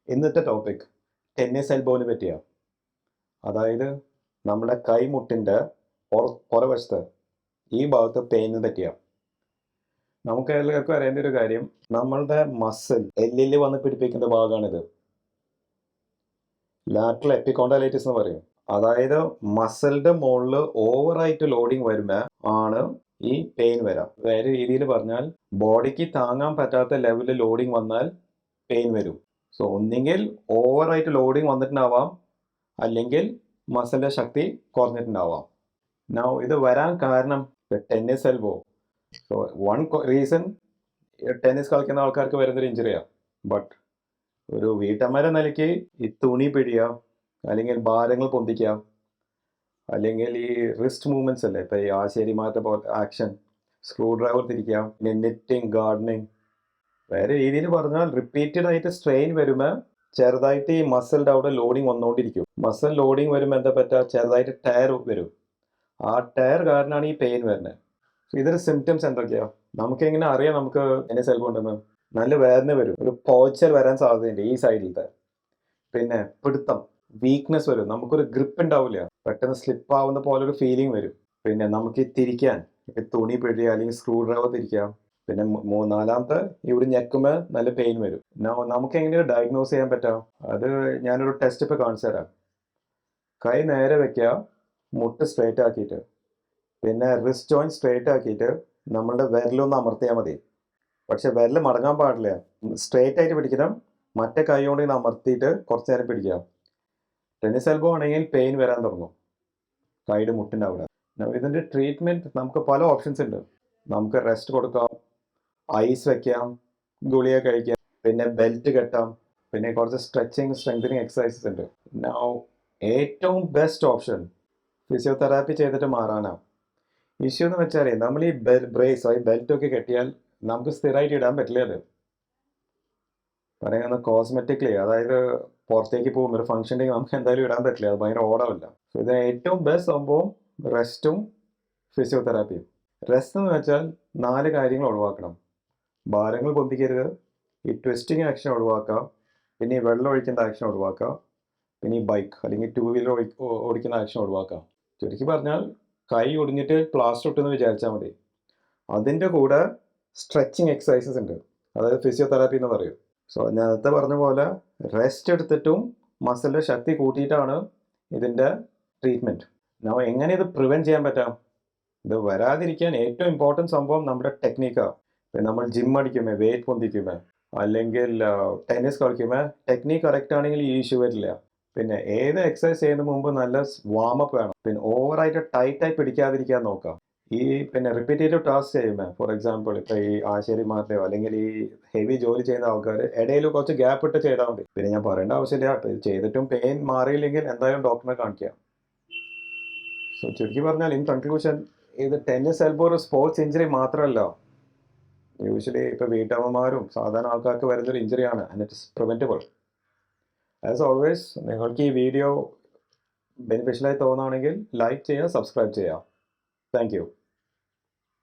ഇന്നത്തെ topic tennis എൽബോനെ പറ്റിയാണ്. അതായത് നമ്മുടെ കൈമുട്ടിൻ്റെ പുറവശത്ത് ഈ ഭാഗത്ത് പെയിനെ പറ്റിയാണ്. നമുക്ക് എല്ലാവർക്കും അറിയേണ്ട ഒരു കാര്യം, നമ്മളുടെ മസിൽ എല്ലിൽ വന്ന് പിടിപ്പിക്കുന്ന ഭാഗമാണിത്. ലാറ്ററൽ എപ്പിക്കോണ്ടലൈറ്റിസ് എന്ന് പറയും. അതായത് മസിലിന്റെ മുകളിൽ ഓവറായിട്ട് ലോഡിങ് വരുമ്പോൾ ആണ് ഈ പെയിൻ വരാം. വേറെ രീതിയിൽ പറഞ്ഞാൽ ബോഡിക്ക് താങ്ങാൻ പറ്റാത്ത ലെവലിൽ ലോഡിങ് വന്നാൽ പെയിൻ വരും. സോ ഒന്നെങ്കിൽ ഓവറായിട്ട് ലോഡിങ് വന്നിട്ടുണ്ടാവാം, അല്ലെങ്കിൽ മസിലിന്റെ ശക്തി കുറഞ്ഞിട്ടുണ്ടാവാം. നൗ ഇത് വരാൻ കാരണം tennis elbow. So one reason tennis കളിക്കുന്ന ആൾക്കാർക്ക് വരുന്നൊരു ഇഞ്ചുറിയാണ്. ബട്ട് ഒരു വീട്ടമ്മയുടെ നിലയ്ക്ക് ഈ തുണി പിടിയുക, അല്ലെങ്കിൽ ഭാരങ്ങൾ പൊന്തിക്കുക, അല്ലെങ്കിൽ ഈ റിസ്റ്റ് മൂവ്മെന്റ്സ് അല്ലേ, ഇപ്പം ഈ ആശേരി മാറ്റ പോലെ ആക്ഷൻ, സ്ക്രൂ ഡ്രൈവർ തിരിക്കുക, പിന്നെ നെറ്റിങ്, ഗാർഡനിങ്. വേറെ രീതിയിൽ പറഞ്ഞാൽ റിപ്പീറ്റഡ് ആയിട്ട് സ്ട്രെയിൻ വരുമ്പോൾ ചെറുതായിട്ട് ഈ മസിലിൻ്റെ അവിടെ ലോഡിങ് വന്നുകൊണ്ടിരിക്കും. മസിൽ ലോഡിങ് വരുമ്പോൾ എന്താ പറ്റുക, ചെറുതായിട്ട് ടയർ വരും. ആ ടയർ കാരണമാണ് ഈ പെയിൻ വരുന്നത്. ഇതിന് സിംറ്റംസ് എന്തൊക്കെയാണ്? നമുക്ക് എങ്ങനെ അറിയാം നമുക്ക് ടെന്നീസ് എൽബോ ഉണ്ടെന്ന്? നല്ല വേദന വരും, ഒരു പോച്ചൽ വരാൻ സാധ്യതയുണ്ട് ഈ സൈഡിലത്തെ. പിന്നെ പിടുത്തം, വീക്ക്നെസ് വരും, നമുക്കൊരു ഗ്രിപ്പ് ഉണ്ടാവില്ല, പെട്ടെന്ന് സ്ലിപ്പ് ആവുന്ന പോലെ ഒരു ഫീലിംഗ് വരും. പിന്നെ നമുക്ക് ഈ തിരിക്കാൻ തുണി പിടിക്കുക, അല്ലെങ്കിൽ സ്ക്രൂ ഡ്രൈവർ തിരിക്കാം. പിന്നെ നാലാമത്തെ ഇവിടെ ഞെക്കുമ്പോൾ നല്ല പെയിൻ വരും. നമുക്ക് എങ്ങനെയാണ് ഡയഗ്നോസ് ചെയ്യാൻ പറ്റാം? അത് ഞാനൊരു ടെസ്റ്റ് ഇപ്പോൾ കാണിച്ചു തരാം. കൈ നേരെ വെക്കുക, മുട്ട് സ്ട്രേറ്റ് ആക്കിയിട്ട്, പിന്നെ റിസ്റ്റ് ജോയിന്റ് സ്ട്രേറ്റ് ആക്കിയിട്ട് നമ്മളുടെ വിരലൊന്ന് അമർത്തിയാൽ മതി. പക്ഷെ വിരൽ മടങ്ങാൻ പാടില്ല, സ്ട്രേറ്റ് ആയിട്ട് പിടിക്കണം. മറ്റേ കൈ കൊണ്ട് ഇങ്ങനെ അമർത്തിയിട്ട് കുറച്ച് നേരം പിടിക്കാം. ടെന്നീസ് എൽബോ ആണെങ്കിൽ പെയിൻ വരാൻ തുടങ്ങും കൈയുടെ മുട്ടിൻ്റെ അവിടെ. ഇതിൻ്റെ ട്രീറ്റ്മെൻറ്റ് നമുക്ക് പല ഓപ്ഷൻസ് ഉണ്ട്. നമുക്ക് റെസ്റ്റ് കൊടുക്കാം, ഐസ് വെക്കാം, ഗുളിക കഴിക്കാം, പിന്നെ ബെൽറ്റ് കെട്ടാം, പിന്നെ കുറച്ച് സ്ട്രെച്ചിങ് സ്ട്രെങ്തനിങ് എക്സസൈസസ് ഉണ്ട്. ഏറ്റവും ബെസ്റ്റ് ഓപ്ഷൻ ഫിസിയോതെറാപ്പി ചെയ്തിട്ട് മാറാനാണ്. ഇഷ്യൂ എന്ന് വെച്ചാൽ നമ്മൾ ഈ ബ്രേസ് ഈ ബെൽറ്റൊക്കെ കെട്ടിയാൽ നമുക്ക് സ്ഥിരമായിട്ട് ഇടാൻ പറ്റില്ല. അത് പറയുന്നത് കോസ്മെറ്റിക്കലി, അതായത് പുറത്തേക്ക് പോകുമ്പോൾ ഒരു ഫംഗ്ഷനിലേക്ക് നമുക്ക് എന്തായാലും ഇടാൻ പറ്റില്ല, അത് ഭയങ്കര ഓടാവില്ല. സോ ഇത് ഏറ്റവും ബെസ്റ്റ് സംഭവം റെസ്റ്റും ഫിസിയോതെറാപ്പിയും. റെസ്റ്റ് എന്ന് വെച്ചാൽ 4 കാര്യങ്ങൾ ഒഴിവാക്കണം. ഭാരങ്ങൾ പൊന്തിക്കരുത്, ഈ ട്വിസ്റ്റിങ് ആക്ഷൻ ഒഴിവാക്കുക, പിന്നെ ഈ വെള്ളം ഒഴിക്കുന്ന ആക്ഷൻ ഒഴിവാക്കുക, പിന്നെ ഈ ബൈക്ക് അല്ലെങ്കിൽ 2 വീലർ ഓടിക്കുന്ന ആക്ഷൻ ഒഴിവാക്കുക. ചുരുക്കി പറഞ്ഞാൽ കൈ ഒടിഞ്ഞിട്ട് പ്ലാസ്റ്റർ ഇട്ടെന്ന് വിചാരിച്ചാൽ മതി. അതിൻ്റെ കൂടെ സ്ട്രെച്ചിങ് എക്സസൈസസ് ഉണ്ട്, അതായത് ഫിസിയോതെറാപ്പി എന്ന് പറയും. സോ നേരത്തെ പറഞ്ഞ പോലെ റെസ്റ്റ് എടുത്തിട്ടും മസിലിൻ്റെ ശക്തി കൂട്ടിയിട്ടാണ് ഇതിൻ്റെ ട്രീറ്റ്മെൻറ്റ്. എങ്ങനെ ഇത് പ്രിവെൻറ്റ് ചെയ്യാൻ പറ്റാം? ഇത് വരാതിരിക്കാൻ ഏറ്റവും ഇമ്പോർട്ടൻറ്റ് സംഭവം നമ്മുടെ ടെക്നിക്കാണ്. ഇപ്പം നമ്മൾ ജിം അടിക്കുമ്പോൾ, വെയിറ്റ് പൊന്തിക്കുമ്പോൾ, അല്ലെങ്കിൽ ടെന്നീസ് കളിക്കുമ്പോൾ ടെക്നിക്ക് കറക്റ്റ് ആണെങ്കിൽ ഈ ഇഷ്യൂ വരില്ല. പിന്നെ ഏത് എക്സസൈസ് ചെയ്യുന്നതിന് മുമ്പ് നല്ല വാമപ്പ് വേണം. പിന്നെ ഓവറായിട്ട് ടൈറ്റായി പിടിക്കാതിരിക്കാൻ നോക്കാം. ഈ പിന്നെ റിപ്പീറ്റേറ്റീവ് ടാസ്ക് ചെയ്യുമ്പോൾ, ഫോർ എക്സാമ്പിൾ ഇപ്പോൾ ഈ ആശാരിമാരുടെയോ അല്ലെങ്കിൽ ഈ ഹെവി ജോലി ചെയ്യുന്ന ആൾക്കാർ ഇടയിൽ കുറച്ച് ഗ്യാപ്പ് ഇട്ട് ചെയ്താൽ മതി. പിന്നെ ഞാൻ പറയേണ്ട ആവശ്യമില്ല, ചെയ്തിട്ടും പെയിൻ മാറിയില്ലെങ്കിൽ എന്തായാലും ഡോക്ടറെ കാണിക്കാം. സോ ചുരുക്കി പറഞ്ഞാൽ ഇൻ കൺക്ലൂഷൻ, ഇത് ടെന്നീസ് എൽബോ ഒരു സ്പോർട്സ് ഇഞ്ചുറി മാത്രമല്ല. യൂഷ്വലി ഇപ്പോൾ വീട്ടമ്മമാരും സാധാരണ ആൾക്കാർക്ക് വരുന്നൊരു ഇഞ്ചുറിയാണ്, and it is preventable. As always, നിങ്ങൾക്ക് ഈ വീഡിയോ ബെനിഫിഷ്യലായി തോന്നുകയാണെങ്കിൽ ലൈക്ക് ചെയ്യുക, സബ്സ്ക്രൈബ് ചെയ്യുക. Thank U.